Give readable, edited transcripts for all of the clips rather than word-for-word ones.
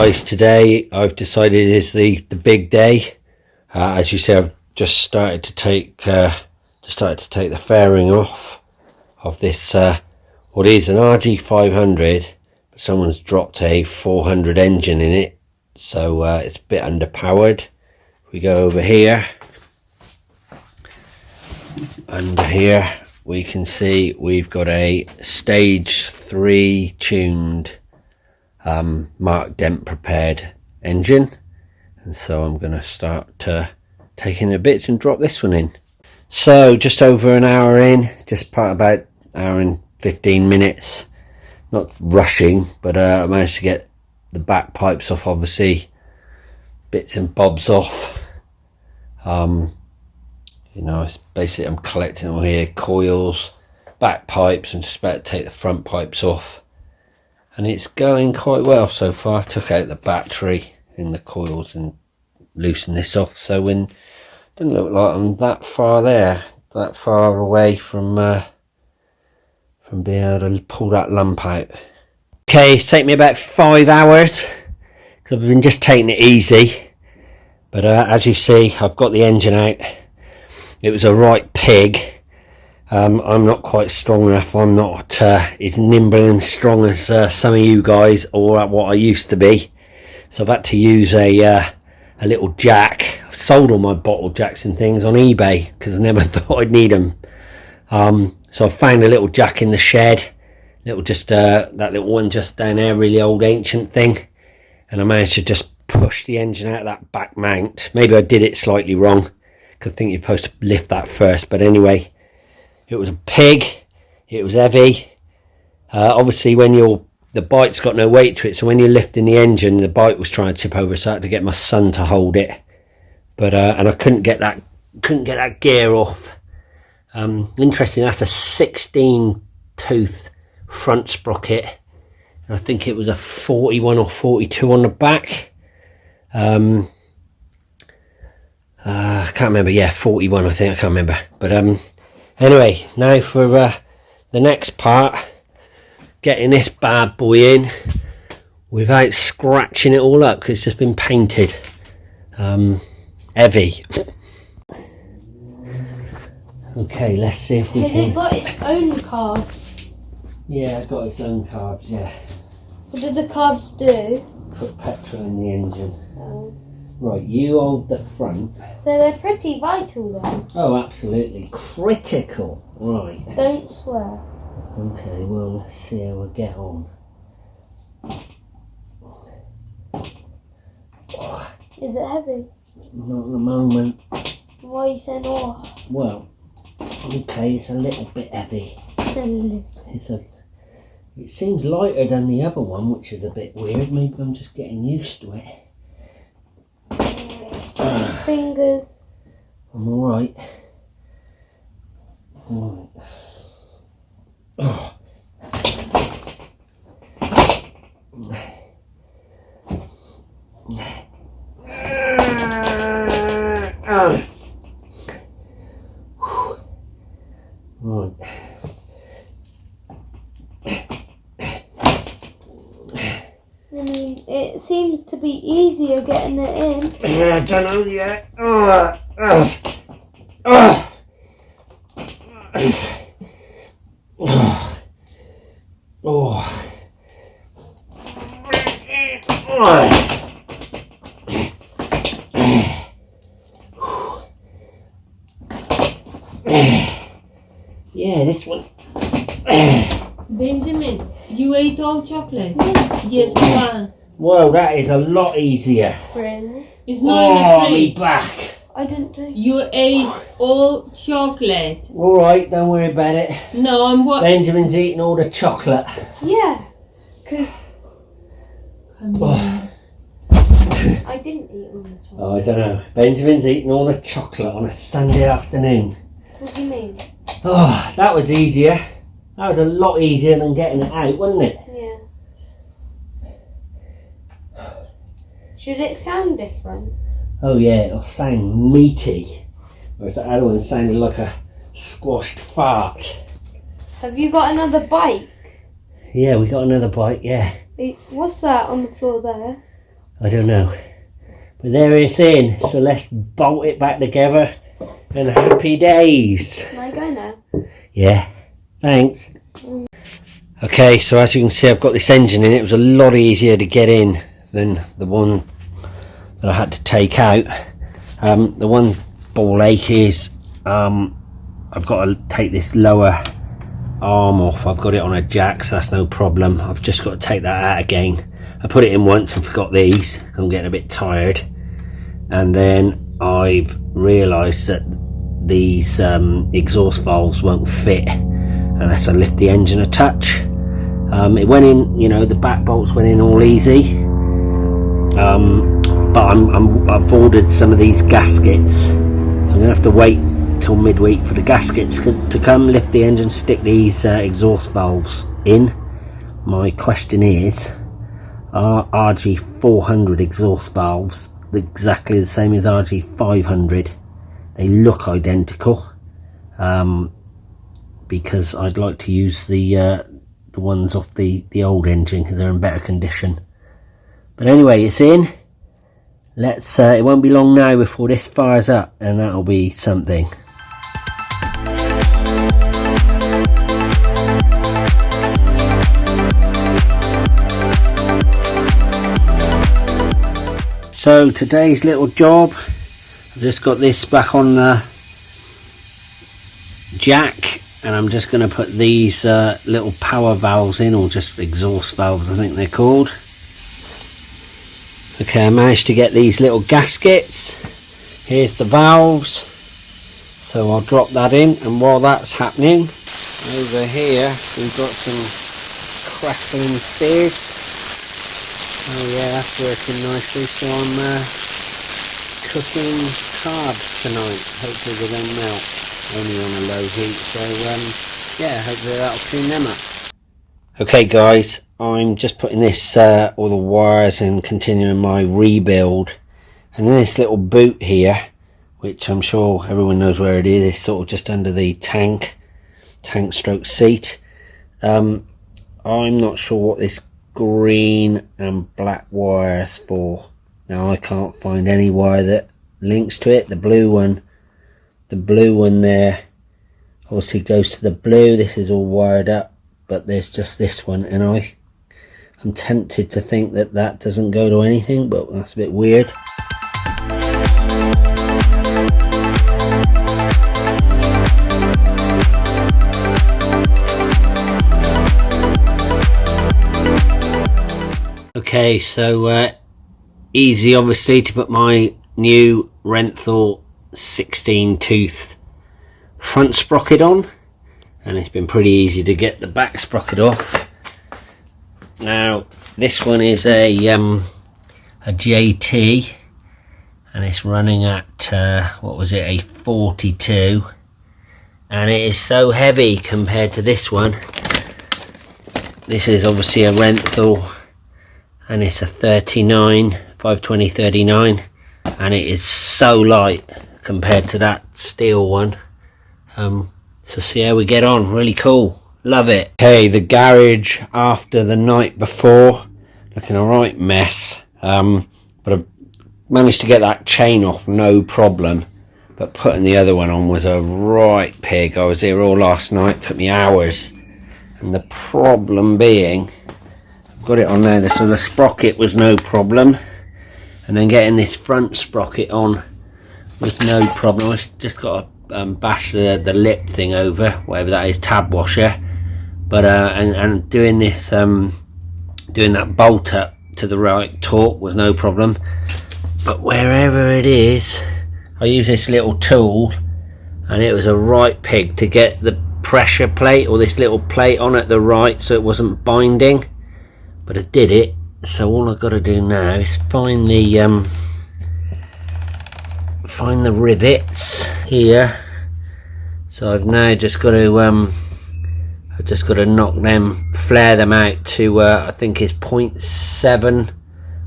guys, today I've decided is the big day. As you see, I've just started to take the fairing off of this what is an RG500, but someone's dropped a 400 engine in it, so it's a bit underpowered. If we go over here, under here we can see we've got a stage 3 tuned Mark Dent prepared engine, and so I'm going to start taking the bits and drop this one in. So just over an hour in, just about an hour and 15 minutes, not rushing, but I managed to get the back pipes off, obviously bits and bobs off. You know, it's basically I'm collecting all here, coils, back pipes. I'm just about to take the front pipes off, and it's going quite well so far. Took out the battery in the coils and loosened this off, so when doesn't look like I'm that far away from being able to pull that lump out. Okay, it's taken me about 5 hours because I've been just taking it easy, but as you see, I've got the engine out. It was a right pig. I'm not quite strong enough. I'm not as nimble and strong as some of you guys, or what I used to be. So I've had to use a little jack. I've sold all my bottle jacks and things on eBay because I never thought I'd need them. So I found a little jack in the shed, that little one just down there, really old ancient thing, and I managed to just push the engine out of that back mount. Maybe I did it slightly wrong, because I think you're supposed to lift that first, but anyway, it was a pig. It was heavy. Obviously when the bike's got no weight to it, so when you're lifting the engine, the bike was trying to tip over, so I had to get my son to hold it, but and I couldn't get that gear off. Interesting, that's a 16 tooth front sprocket, and I think it was a 41 or 42 on the back. I can't remember. Yeah, 41 I think. I can't remember, but anyway, now for the next part, getting this bad boy in without scratching it all up, because it's just been painted. Heavy. Okay, let's see if we can... Has it got its own carbs? Yeah, it's got its own carbs, yeah. What do the carbs do? Put petrol in the engine. Oh. Right, you hold the front. So they're pretty vital then? Oh, absolutely. Critical. Right. Don't swear. Okay, well, let's see how we get on. Is it heavy? Not at the moment. Why are you saying oh? Well, okay, it's a little bit heavy. It seems lighter than the other one, which is a bit weird. Maybe I'm just getting used to it. Fingers. I'm alright. Right. Oh. Right. I mean, it seems to be easier getting it in. Yeah, I don't know yet. Yeah, this one. Benjamin, you ate all chocolate? Yes, one. Whoa, that is a lot easier. Really? It's not in the me fridge. back. I didn't do. You ate all chocolate. Alright, don't worry about it. No, I'm what? Benjamin's eating all the chocolate. Yeah. Cause Come on. I didn't eat all the chocolate. Oh, I don't know. Benjamin's eating all the chocolate on a Sunday afternoon. What do you mean? Oh, that was easier. That was a lot easier than getting it out, wasn't it? Yeah. Should it sound different? Oh yeah, it'll sound meaty. Whereas the other one sounded like a squashed fart. Have you got another bike? Yeah, we got another bike, yeah. What's that on the floor there? I don't know. But there it's in, so let's bolt it back together and happy days. Can I go now? Yeah, thanks. Okay, so as you can see, I've got this engine in. It was a lot easier to get in than the one that I had to take out. The one ball ache is I've got to take this lower arm off. I've got it on a jack, so that's no problem. I've just got to take that out again. I put it in once and forgot these. I'm getting a bit tired, and then I've realised that these exhaust valves won't fit unless I lift the engine a touch. It went in, you know, the back bolts went in all easy, but I've ordered some of these gaskets, so I'm gonna have to wait till midweek for the gaskets to come, lift the engine, stick these exhaust valves in. My question is, are RG400 exhaust valves exactly the same as RG500? They look identical, because I'd like to use the ones off the old engine because they're in better condition. But anyway, it's in. Let's it won't be long now before this fires up, and that'll be something. So today's little job, I've just got this back on the jack, and I'm just going to put these little power valves in, or just exhaust valves I think they're called. Okay, I managed to get these little gaskets. Here's the valves, so I'll drop that in, and while that's happening, over here we've got some crackling spears. Oh yeah, that's working nicely, so I'm cooking carbs tonight. Hopefully they won't melt, only on a low heat, so yeah, hopefully that'll clean them up. Okay guys, I'm just putting this all the wires and continuing my rebuild, and then this little boot here, which I'm sure everyone knows where it is, it's sort of just under the tank stroke seat. I'm not sure what this green and black wire is for. Now I can't find any wire that links to it. The blue one there obviously goes to the blue. This is all wired up, but there's just this one, and I'm tempted to think that that doesn't go to anything, but that's a bit weird. Okay, so easy obviously to put my new Renthal 16 tooth front sprocket on, and it's been pretty easy to get the back sprocket off. Now this one is a JT, and it's running at what was it, a 42, and it is so heavy compared to this one. This is obviously a Renthal, and it's a 39, 520 39, and it is so light compared to that steel one. So see how we get on. Really cool, love it. Okay, the garage after the night before, looking a right mess, but I managed to get that chain off no problem, but putting the other one on was a right pig. I was here all last night, took me hours, and the problem being, got it on there, so the sprocket was no problem, and then getting this front sprocket on was no problem. I just got to bash the lip thing over, whatever that is, tab washer, but and doing this doing that bolt up to the right torque was no problem. But wherever it is, I use this little tool, and it was a right pig to get the pressure plate, or this little plate on at the right, so it wasn't binding. But I did it, so all I've got to do now is find the rivets here. So I've now just got to knock them, flare them out to I think is 0.7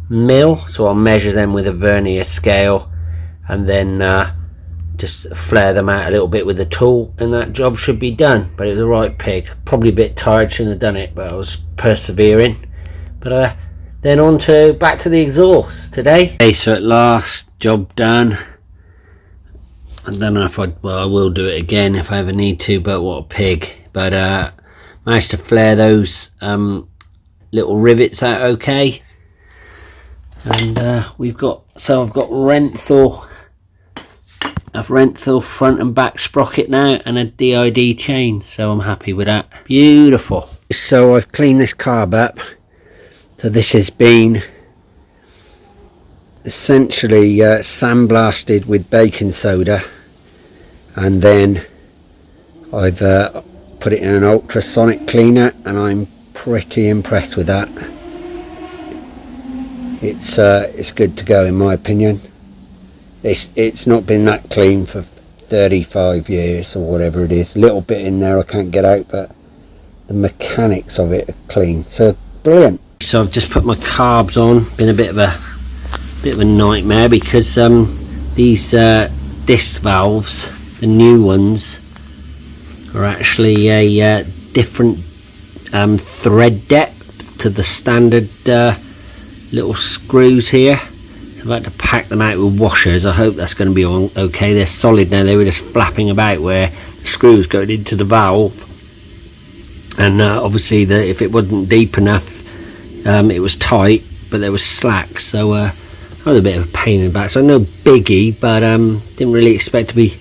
mil. So I'll measure them with a vernier scale, and then just flare them out a little bit with the tool, and that job should be done. But it was a right pig, probably a bit tired, shouldn't have done it, but I was persevering. But then on to back to the exhaust today. Okay, so at last, job done. I don't know if I will do it again if I ever need to, but what a pig. But managed to flare those little rivets out okay. And I've got Renthal front and back sprocket now, and a dyno'd chain, so I'm happy with that. Beautiful. So I've cleaned this carb up. So this has been essentially sandblasted with baking soda, and then I've put it in an ultrasonic cleaner, and I'm pretty impressed with that. It's good to go in my opinion. It's not been that clean for 35 years or whatever it is. A little bit in there I can't get out, but the mechanics of it are clean, so brilliant. So I've just put my carbs on. Been a bit of a nightmare because these disc valves, the new ones, are actually a different thread depth to the standard little screws here. So I've had to pack them out with washers. I hope that's going to be all okay. They're solid now. They were just flapping about where the screws going into the valve, and obviously if it wasn't deep enough, it was tight, but there was slack, so that was a bit of a pain in the back. So no biggie, but didn't really expect to be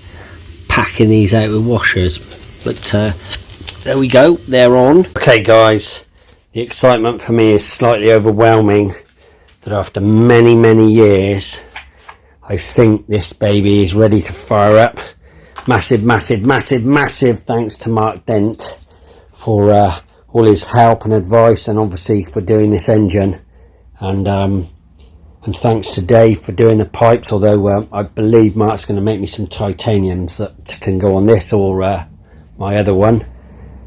packing these out with washers, but there we go, they're on. Okay guys, the excitement for me is slightly overwhelming that after many years I think this baby is ready to fire up. Massive thanks to Mark Dent for all his help and advice, and obviously for doing this engine, and thanks to Dave for doing the pipes, although I believe Mark's going to make me some titaniums that can go on this or my other one.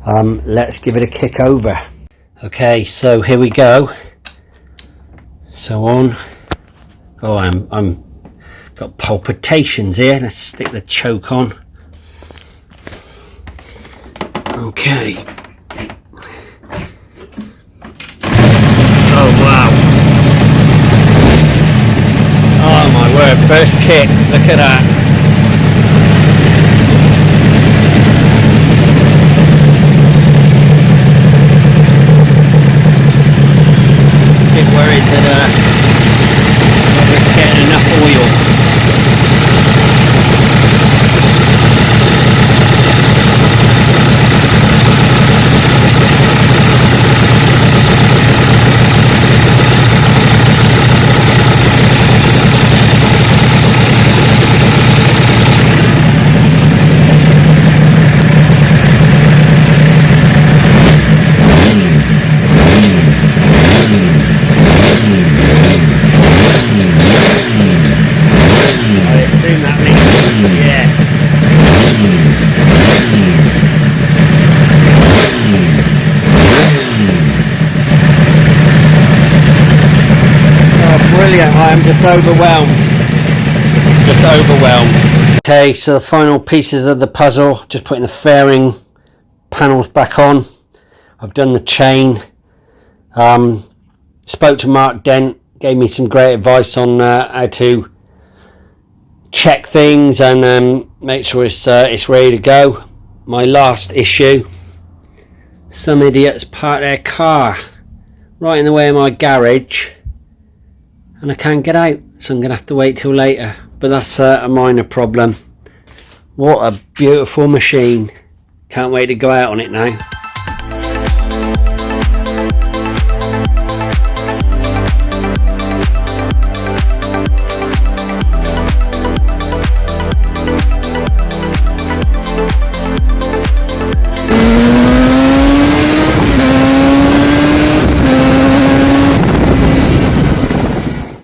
Let's give it a kick over. Okay, so here we go. So on. Oh, I'm got palpitations here. Let's stick the choke on. Okay. Oh wow. Oh my word, first kick, look at that. Bit worried that it's getting enough oil. I'm just overwhelmed. Okay, so the final pieces of the puzzle, just putting the fairing panels back on. I've done the chain. Spoke to Mark Dent, gave me some great advice on how to check things and make sure it's ready to go. My last issue, some idiots parked their car right in the way of my garage, and I can't get out, so I'm gonna have to wait till later, but that's a minor problem. What a beautiful machine. Can't wait to go out on it now.